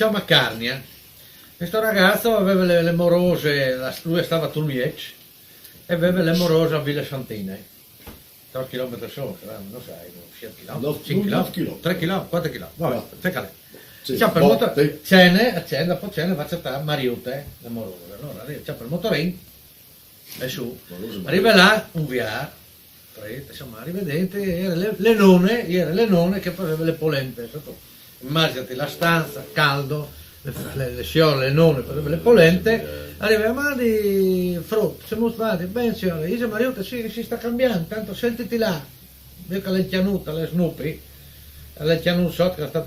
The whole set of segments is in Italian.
siamo a Carnia. Questo ragazzo aveva le morose, lui stava a Tulmiec e aveva le morose a Villa Santine. 3 km solo, non sai, 7 km, 5 km, 3 km, 4 km, vabbè, fecale. C'è per motor, cene, dopo cene faccio a Mariute, le morose. Allora c'è per il motorino e su, arriva là un VR, insomma, arrivedente, erano le nonne che facevano le polente. Immaginati la stanza, caldo, le signore, le nonne facevano le polente, arriva ma di frutta, siamo stati, ben signore, dice Mariuta, sì, si sta cambiando, tanto sentiti là, vedo che l'è chianuta, le Snoopy, l'è chianuta sotto, che sta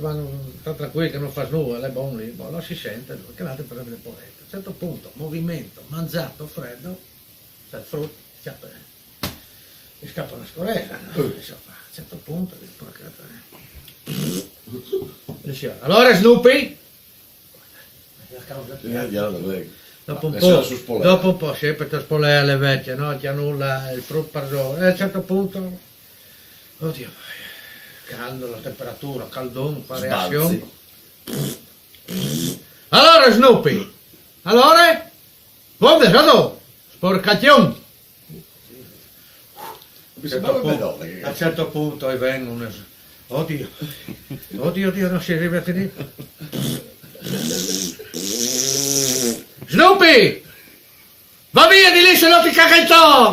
tranquillo, che non fa nulla, le buone lì, non si sente, che l'altro per le polente. A un certo punto, movimento, mangiato, freddo, c'è il frutto, mi scappa una scorella, no? A un certo punto, allora Snoopy? Dopo un po' sempre per spolare le vecchie, no? Ti annulla il frutto pargone, e a un certo punto, oddio, caldo, la temperatura, caldone, variazione. Allora Snoopy, allora? Dove sono? Sporcazione. A un certo punto vengono, oddio, non si arriva a finire. Snoopy! Va via di lì se no ti caga il to!